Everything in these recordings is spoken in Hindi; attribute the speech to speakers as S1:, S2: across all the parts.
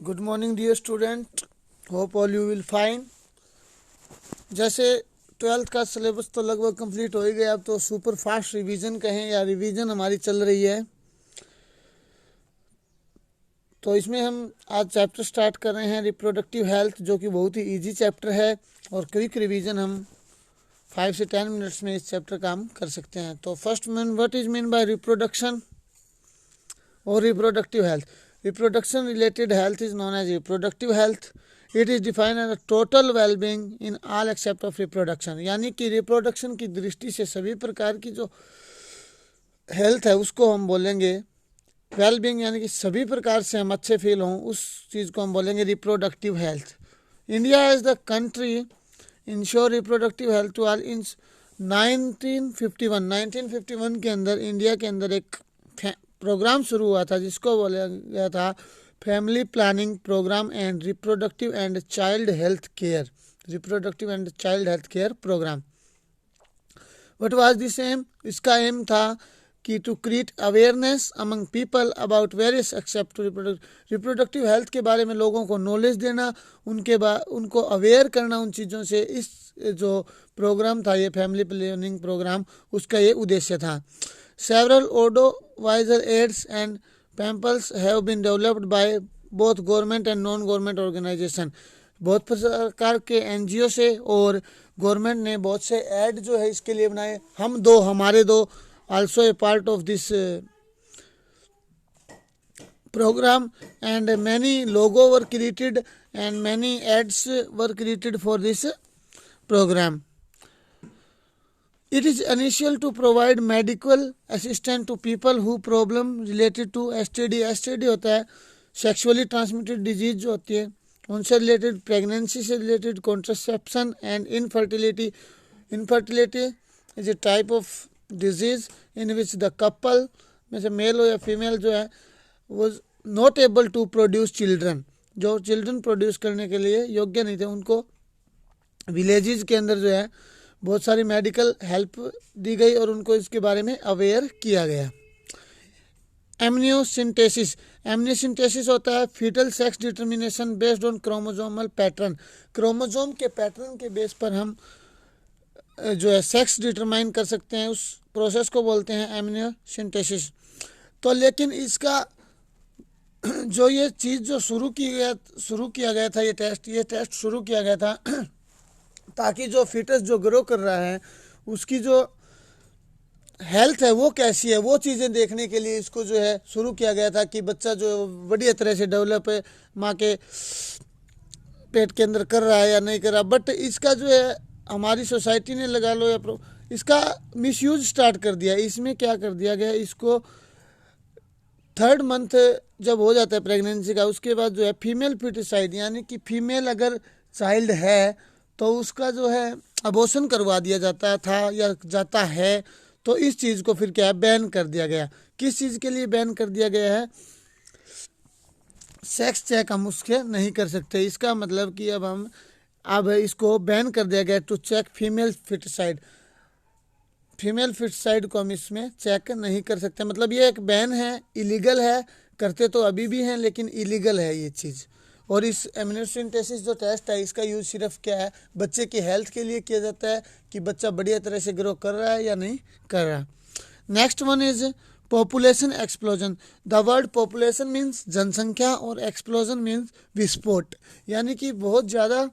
S1: Good morning dear student, hope all you will fine. जैसे 12th का सिलेबस तो लगभग कंप्लीट हो ही गया, अब तो सुपर फास्ट रिवीजन कहें या रिवीजन हमारी चल रही है। तो इसमें हम आज चैप्टर स्टार्ट कर रहे हैं रिप्रोडक्टिव हेल्थ, जो कि बहुत ही इजी चैप्टर है और क्विक रिवीजन हम 5 से 10 मिनट्स में इस चैप्टर का हम कर सकते हैं। तो first mean what is mean by reproduction और reproductive health. Reproduction related health is known as reproductive health. It is defined as a total well-being in all except of reproduction. यानी कि रिप्रोडक्शन की दृष्टि से सभी प्रकार की जो हेल्थ है उसको हम बोलेंगे वेल-बीइंग, यानी कि सभी प्रकार से हम अच्छे फील हों उस चीज़ को हम बोलेंगे reproductive health. India as the country ensure reproductive health to all in 1951 के अंदर इंडिया के अंदर एक प्रोग्राम शुरू हुआ था जिसको बोला गया था family planning programme and reproductive and child health care programme. What was this aim? इसका एम था कि to create awareness among people about various except reproductive health के बारे में लोगों को नॉलेज देना, उनको अवेयर करना उन चीज़ों से। इस जो प्रोग्राम था ये फैमिली प्लानिंग प्रोग्राम, उसका ये उद्देश्य था। Several advisor aids and pamphlets have been developed by both government and non-government organization. बहुत प्रकार के एनजीओ से और गवर्नमेंट ने बहुत से एड जो है इसके लिए बनाए। हमारे दो also a part of this program, and many logo were created and many ads were created for this program. It is initial to provide medical assistance to people who problem related to STD। STD होता है सेक्सुअली ट्रांसमिटेड डिजीज जो होती है, उनसे रिलेटेड, प्रेगनेंसी से related, contraception and infertility. Infertility is a type of disease in which the couple में से मेल हो या फीमेल जो है वो not able to produce children, जो चिल्ड्रन प्रोड्यूस करने के लिए योग्य नहीं थे, उनको विलेजेस के अंदर जो है बहुत सारी मेडिकल हेल्प दी गई और उनको इसके बारे में अवेयर किया गया। एमनियोसिंथेसिस होता है foetal sex determination based on chromosomal pattern. Chromosome के पैटर्न के बेस पर हम जो है सेक्स डिटरमाइन कर सकते हैं, उस प्रोसेस को बोलते हैं एमनियोसिंथेसिस। तो लेकिन इसका जो ये चीज़ जो शुरू किया गया था, ये टेस्ट शुरू किया गया था ताकि जो फीटस जो ग्रो कर रहा है उसकी जो हेल्थ है वो कैसी है, वो चीज़ें देखने के लिए इसको जो है शुरू किया गया था कि बच्चा जो बढ़िया तरह से डेवलप है माँ के पेट के अंदर कर रहा है या नहीं कर रहा। बट इसका जो है हमारी सोसाइटी ने लगा लो या इसका मिसयूज स्टार्ट कर दिया। इसमें क्या कर दिया गया, इसको 3rd मंथ जब हो जाता है प्रेगनेंसी का, उसके बाद जो है फीमेल फीटिसाइड, यानी कि फीमेल अगर चाइल्ड है तो उसका जो है अबॉर्शन करवा दिया जाता था या जाता है। तो इस चीज़ को फिर क्या है बैन कर दिया गया। किस चीज़ के लिए बैन कर दिया गया है? सेक्स चेक हम उसके नहीं कर सकते। इसका मतलब कि अब इसको बैन कर दिया गया टू चेक फीमेल फीटिसाइड को हम इसमें चेक नहीं कर सकते। मतलब ये एक बैन है, इलीगल है, करते तो अभी भी हैं लेकिन इलीगल है ये चीज़। और इस एमनियोसिंथेसिस जो टेस्ट है इसका यूज सिर्फ क्या है, बच्चे की हेल्थ के लिए किया जाता है कि बच्चा बढ़िया तरह से ग्रो कर रहा है या नहीं कर रहा। Next one is population explosion. The word population means जनसंख्या और एक्सप्लोजन मीन्स विस्फोट, यानी कि बहुत ज़्यादा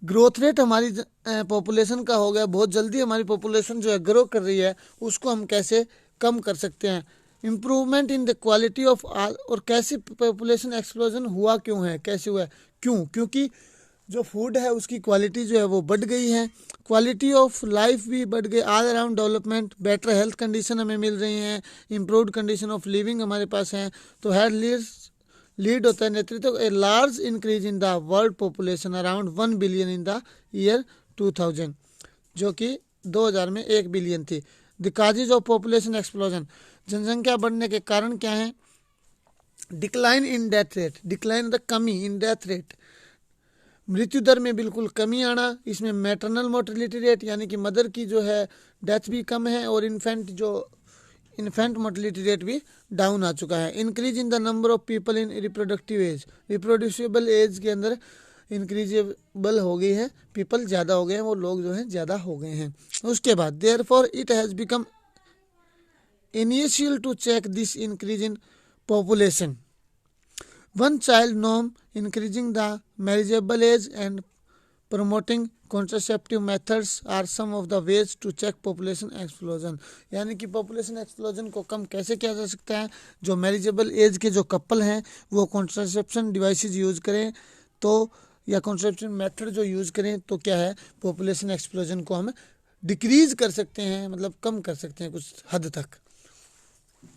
S1: ग्रोथ रेट हमारी पॉपुलेशन का हो गया, बहुत जल्दी हमारी पॉपुलेशन जो है ग्रो कर रही है, उसको हम कैसे कम कर सकते हैं। Improvement in the quality of all. और कैसे पॉपुलेशन एक्सप्लोजन हुआ, क्यों है, कैसे हुआ है, क्योंकि जो फूड है उसकी क्वालिटी जो है वो बढ़ गई है, क्वालिटी ऑफ लाइफ भी बढ़ गई, all around development, better health condition हमें मिल रही हैं, इम्प्रूव्ड कंडीशन ऑफ लिविंग हमारे पास है। तो हेल्थ लीड होता है नेतृत्व a large increase in the world population around 1 billion in the year 2000, जो कि 2000 में 1 बिलियन थी। The causes of population explosion, जनसंख्या बढ़ने के कारण क्या है? डिक्लाइन इन डेथ रेट, कमी इन डेथ रेट, मृत्यु दर में बिल्कुल कमी आना। इसमें मैटरनल मोर्टेलिटी रेट, यानी कि मदर की जो है डेथ भी कम है, और इन्फेंट जो इन्फेंट मोर्टेलिटी रेट भी डाउन आ चुका है। Increase in the number of people in reproductive age, reproducible age के अंदर इंक्रीजेबल हो गई है, पीपल ज़्यादा हो गए हैं, वो लोग जो हैं ज़्यादा हो गए हैं। उसके बाद therefore it has become initial to check this increase in population, one child norm, increasing the marriageable age and promoting contraceptive methods are some of the ways to check population explosion। यानी कि पॉपुलेशन एक्सप्लोजन को कम कैसे किया जा सकता है, जो मैरिजेबल एज के जो कपल हैं वो कॉन्ट्रासेप्शन डिवाइसेस यूज़ करें तो, या कॉन्ट्रासेप्शन मेथड जो यूज़ करें तो क्या है, पॉपुलेशन एक्सप्लोजन को हम डिक्रीज कर सकते हैं, मतलब कम कर सकते हैं कुछ हद तक।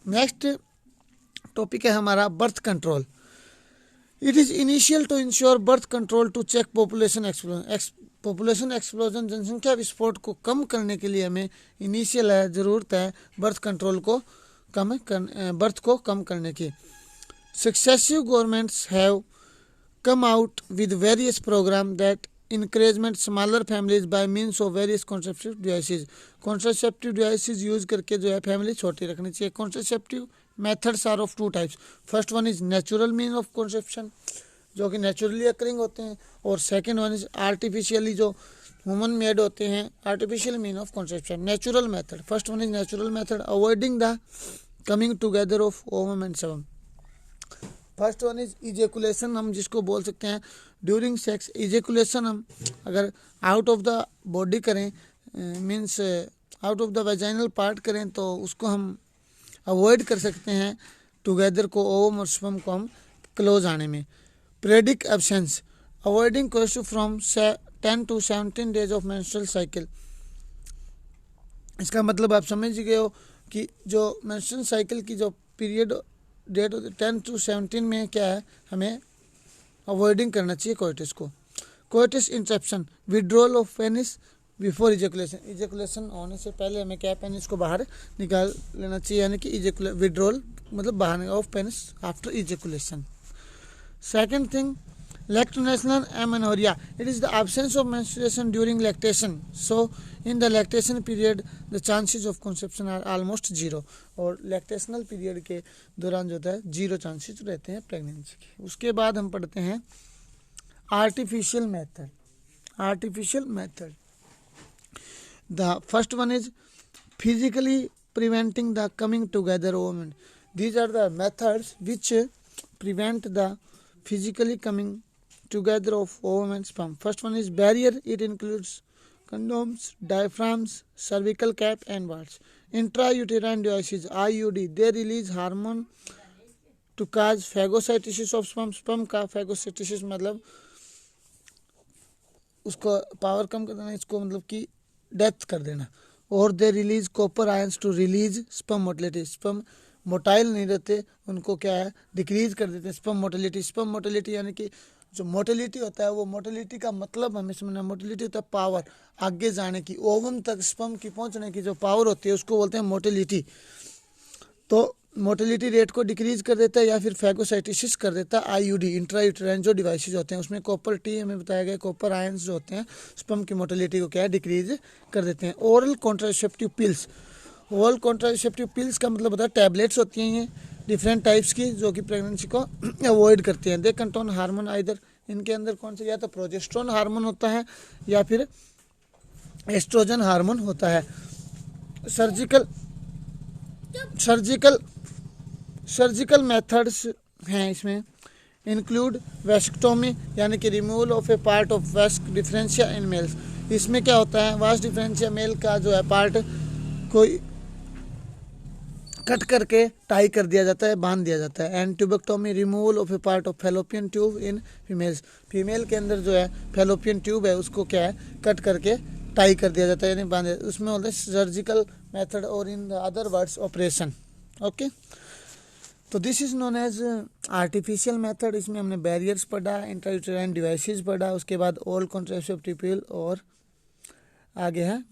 S1: नेक्स्ट टॉपिक है हमारा birth control. It is initial to ensure birth control to check population explosion. Population explosion, जनसंख्या विस्फोट को कम करने के लिए हमें इनिशियल है, ज़रूरत है बर्थ कंट्रोल को बर्थ को कम करने की। Successive governments have come out with various programme that encouragement smaller families by means of various contraceptive devices. Contraceptive devices use करके जो है फैमिली छोटी रखनी चाहिए। Contraceptive methods are of two types. First one is natural mean of conception, जो कि नेचुरली अकरिंग होते हैं, और सेकंड वन इज आर्टिफिशियली, जो ह्यूमन मेड होते हैं, artificial mean of conception. Natural method, first one is natural method, avoiding the coming together of ovum and sperm. First one is ejaculation, हम जिसको बोल सकते हैं ड्यूरिंग सेक्स इजेकुलेशन, हम अगर आउट ऑफ द बॉडी करें, means out of the vaginal part करें, तो उसको हम अवॉइड कर सकते हैं टुगेदर को, ओवम और स्पर्म को हम क्लोज आने में। Periodic absence, avoiding course from 10 to 17 days of menstrual cycle. इसका मतलब आप समझ गए हो कि जो मेंस्ट्रुअल साइकिल की जो पीरियड डेट 10 to 17 में क्या है, हमें अवॉइडिंग करना चाहिए कोइटिस को। Coitus interruption, withdrawal of penis before ejaculation, ejaculation होने से पहले हमें क्या है, पेनिस को बाहर निकाल लेना चाहिए, यानी कि विड्रॉल मतलब बाहर of penis after ejaculation. Second thing, lactational amenorrhea, it is the absence of menstruation during lactation, so in the lactation period the chances of conception are almost zero, और lactational period के दौरान जो है जीरो चांसेस रहते हैं प्रेगनेंसी के। उसके बाद हम पढ़ते हैं artificial method. Artificial method, the first one is physically preventing the coming together of women. These are the methods which prevent the physically coming together of ovum and sperm. First one is barrier. It includes condoms, diaphragms, cervical cap and warts. Intrauterine devices IUD, they release hormone to cause phagocytosis of sperm. Sperm का phagocytosis मतलब उसको पावर कम कर देना, इसको मतलब कि डेथ कर देना। और they release copper ions to release sperm motility, sperm motile नहीं रहते, उनको क्या है डिक्रीज कर देते हैं स्पर्म मोटिलिटी। स्पर्म मोटिलिटी यानी कि जो मोटिलिटी होता है, वो मोटिलिटी का मतलब हमें समझना, मोटिलिटी होता है पावर, आगे जाने की, ओवम तक स्पर्म की पहुंचने की जो पावर होती है उसको बोलते हैं मोटिलिटी। तो मोटिलिटी रेट को डिक्रीज कर देता है या फिर फैगोसाइटिसिस कर देता है आईयूडी, इंट्रायूटेराइन जो डिवाइसेज होते हैं उसमें कॉपर टी हमें बताया गया, कॉपर आयंस जो होते हैं स्पर्म की मोटिलिटी को क्या है डिक्रीज कर देते हैं। Oral contraceptive pills, oral contraceptive pills का मतलब होता है टैबलेट्स होती हैं ये डिफरेंट टाइप्स की, जो कि प्रेगनेंसी को अवॉइड करती हैं। दे कंटेन हार्मोन आइदर, इनके अंदर कौन सा, या तो प्रोजेस्टेरोन हार्मोन होता है या फिर एस्ट्रोजन हार्मोन होता है। सर्जिकल मेथड्स हैं इसमें, इंक्लूड वेस्क्टोमी यानी कि removal of a part of vas deferentia in males. इसमें क्या होता है, वास्ट डिफरेंशिया मेल का जो है पार्ट कोई कट करके टाई कर दिया जाता है, बांध दिया जाता है। And tubectomy, removal of a part of fallopian tube in females. Female के अंदर जो है फेलोपियन ट्यूब है उसको क्या है कट करके टाई कर दिया जाता है, यानी बांध, उसमें होता है सर्जिकल मेथड, और in the other words operation. Okay, तो this is known as artificial method. इसमें हमने बैरियर्स पढ़ा, इंट्रायूटेराइन डिवाइसेस पढ़ा, उसके बाद ओरल कॉन्ट्रासेप्टिव पिल, और आगे है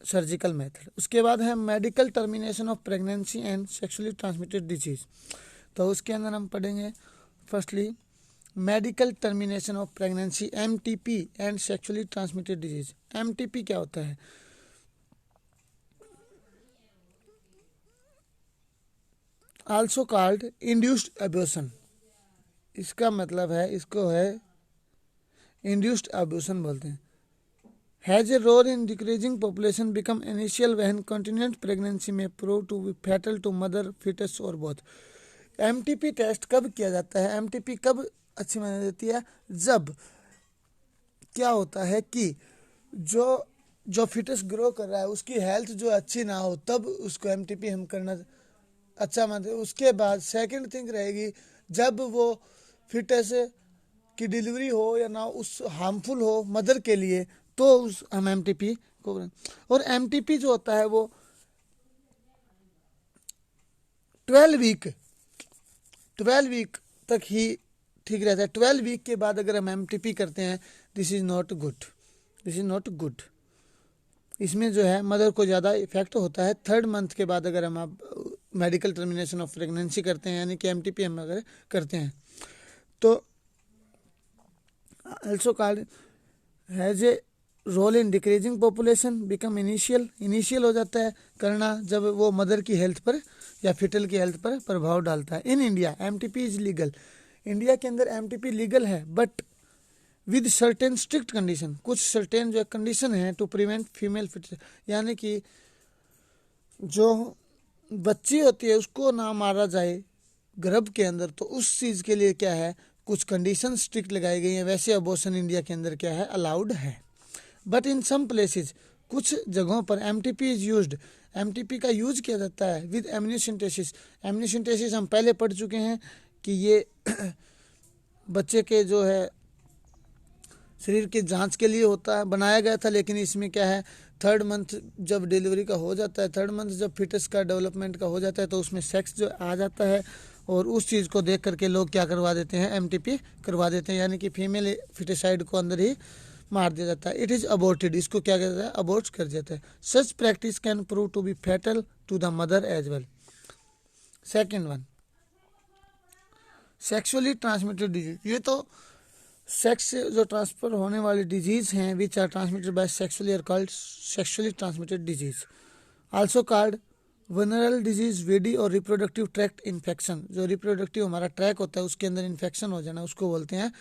S1: सर्जिकल मेथड। उसके बाद है medical termination of pregnancy and sexually transmitted disease. तो उसके अंदर हम पढ़ेंगे firstly medical termination of pregnancy MTP and sexually transmitted disease. MTP क्या होता है, आल्सो कॉल्ड इंड्यूस्ड एबॉर्शन, इसका मतलब है, इसको है इंड्यूस्ड एबॉर्शन बोलते हैं। Has a role in decreasing population become initial when continuous pregnancy में prove to be fatal to mother foetus और बोथ। एमटीपी टेस्ट कब किया जाता है, एमटीपी कब अच्छी मानी जाती है, जब क्या होता है कि जो जो फिटस ग्रो कर रहा है उसकी हेल्थ जो अच्छी ना हो, तब उसको एमटीपी हम करना अच्छा मानते हैं। उसके बाद सेकंड थिंग रहेगी, जब वो फिटस की डिलीवरी हो या ना उस हार्मफुल हो मदर के लिए, तो उस हम एमटीपी को। और एमटीपी जो होता है वो 12 वीक तक ही ठीक रहता है। 12 वीक के बाद अगर हम एमटीपी करते हैं, दिस इज नॉट गुड। इसमें जो है मदर को ज़्यादा इफेक्ट होता है। 3rd मंथ के बाद अगर हम आप मेडिकल टर्मिनेशन ऑफ प्रेगनेंसी करते हैं, यानी कि एमटीपी हम अगर करते हैं, तो also called has a role in decreasing population become initial हो जाता है करना जब वो मदर की हेल्थ पर या फिटल की हेल्थ पर प्रभाव डालता है। In India MTP is legal, India के अंदर एमटीपी लीगल है, but with certain strict condition, कुछ सर्टेन जो कंडीशन है टू प्रिवेंट फीमेल फिटस, यानी कि जो बच्ची होती है उसको ना मारा जाए गर्भ के अंदर, तो उस चीज़ के लिए क्या है, कुछ कंडीशन स्ट्रिक्ट लगाई गई हैं। वैसे अबॉर्शन इंडिया के अंदर क्या है, अलाउड है। बट इन सम प्लेसेस, कुछ जगहों पर एमटीपी इज यूज्ड, एमटीपी का यूज किया जाता है विद एमनियोसेंटेसिस। एमनियोसेंटेसिस हम पहले पढ़ चुके हैं कि ये बच्चे के जो है शरीर की जांच के लिए होता है, बनाया गया था। लेकिन इसमें क्या है, 3rd मंथ जब डिलीवरी का हो जाता है, 3rd मंथ जब फिटस का डेवलपमेंट का हो जाता है, तो उसमें सेक्स जो आ जाता है, और उस चीज़ को देख करके लोग क्या करवा देते हैं, एमटीपी करवा देते हैं, यानी कि फीमेल फिटिसाइड को अंदर ही मार दिया जाता है। इट इज़ अबॉर्टेड, इसको क्या कहता है, अबॉर्ट कर देता है। Such practice can prove to be fatal to the mother as well. Second one, sexually transmitted disease, ये तो सेक्स से जो ट्रांसफर होने वाली डिजीज हैं, which are transmitted by sexually are called sexually transmitted disease. Also called venereal disease, VD और रिप्रोडक्टिव ट्रैक्ट इन्फेक्शन, जो रिप्रोडक्टिव हमारा ट्रैक होता है उसके अंदर इन्फेक्शन हो जाना, उसको बोलते हैं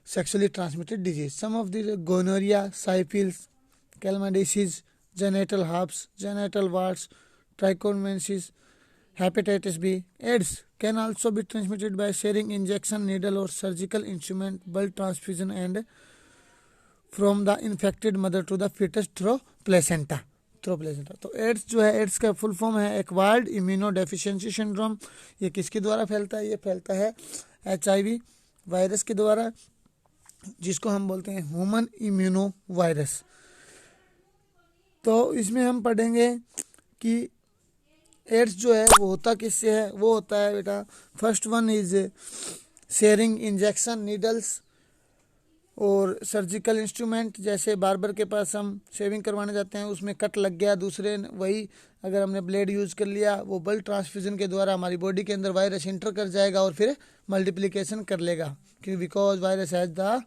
S1: sexually transmitted disease. Some of the gonorrhoea, syphilis, chlamydiasis, genital herpes, genital warts, trichomoniasis, hepatitis B, AIDS can also be transmitted by sharing injection needle or surgical instrument, blood transfusion and from the infected mother to the fetus through placenta। तो एड्स जो है, एड्स का फुल फॉर्म है एक्वायर्ड इम्यूनो डेफिशिएंसी सिंड्रोम। ये किसके द्वारा फैलता है, ये फैलता है HIV वायरस के द्वारा, जिसको हम बोलते हैं ह्यूमन इम्यूनो वायरस। तो इसमें हम पढ़ेंगे कि एड्स जो है वो होता किससे है, वो होता है बेटा, first one is sharing injection needles और सर्जिकल इंस्ट्रूमेंट। जैसे बार्बर के पास हम शेविंग करवाने जाते हैं, उसमें कट लग गया, दूसरे वही अगर हमने ब्लेड यूज़ कर लिया, वो ब्लड ट्रांसफ्यूजन के द्वारा हमारी बॉडी के अंदर वायरस इंटर कर जाएगा और फिर मल्टीप्लिकेशन कर लेगा, क्योंकि बिकॉज वायरस हैज द।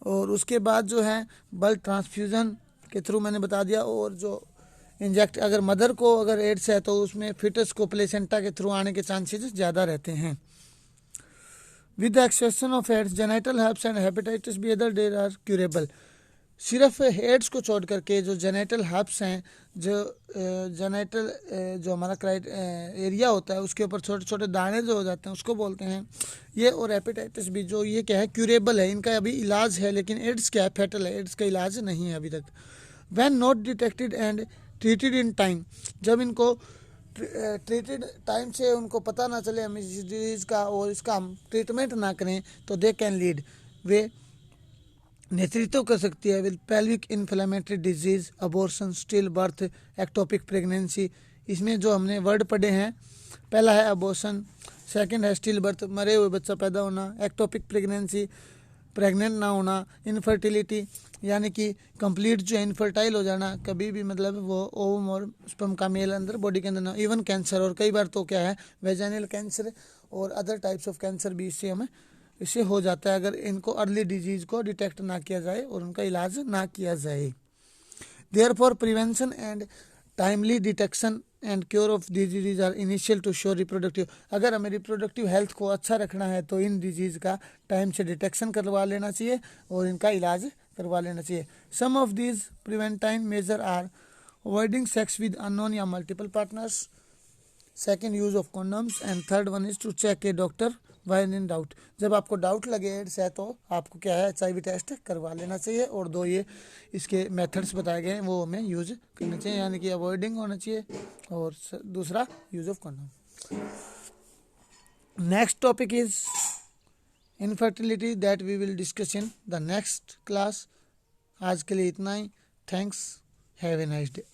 S1: और उसके बाद जो है ब्लड ट्रांसफ्यूजन के थ्रू मैंने बता दिया, और जो इंजेक्ट अगर मदर को अगर एड्स है तो उसमें फिटस को प्लेसेंटा के थ्रू आने के चांसेस ज़्यादा रहते हैं। With the exception of AIDS, genital herpes and hepatitis B other days are curable. सिर्फ एड्स को छोड़ करके जो जेनेटल हर्प्स हैं, जो जेनेटल जो हमारा एरिया होता है उसके ऊपर छोटे छोटे दाने जो हो जाते हैं उसको बोलते हैं ये, और हेपेटाइटिस बी जो ये क्या है, क्यूरेबल है, इनका अभी इलाज है। लेकिन एड्स क्या है, फैटल है, एड्स का इलाज नहीं है अभी तक। When not detected and treated in time, जब इनको ट्रीटेड टाइम से उनको पता ना चले हम इस डिजीज़ का और इसका हम ट्रीटमेंट ना करें, तो दे कैन लीड, वे नेतृत्व कर सकती है with pelvic inflammatory disease, abortion, still birth, ectopic pregnancy. इसमें जो हमने वर्ड पढ़े हैं, पहला है अबॉर्शन, सेकंड है स्टिल बर्थ, मरे हुए बच्चा पैदा होना, एक्टोपिक प्रेगनेंसी, प्रेग्नेंट ना होना, इनफर्टिलिटी यानी कि कंप्लीट जो है इनफर्टाइल हो जाना, कभी भी मतलब वो ओवम और स्पर्म का मेल अंदर बॉडी के अंदर ना, इवन कैंसर, और कई बार तो क्या है वेजाइनल कैंसर और अदर टाइप्स ऑफ कैंसर भी इससे हो जाता है अगर इनको अर्ली डिजीज को डिटेक्ट ना किया जाए और उनका इलाज ना किया जाए। Therefore prevention and timely detection and cure of disease are initial to show reproductive. अगर हमें रिप्रोडक्टिव हेल्थ को अच्छा रखना है तो इन डिजीज़ का टाइम से डिटेक्शन करवा लेना चाहिए और इनका इलाज करवा लेना चाहिए। Some of these preventive measure are avoiding sex with unknown या multiple partners, second use of condoms, and third one is to check a doctor when in doubt. जब आपको डाउट लगे एड्स है तो आपको क्या है HIV टेस्ट करवा लेना चाहिए। और दो ये इसके मेथड्स बताए गए हैं वो हमें यूज करने चाहिए, यानी कि अवॉइडिंग होना चाहिए और दूसरा use of condom. Next topic is infertility that we will discuss in the next class. आज के लिए इतना ही। Thanks, have a nice day.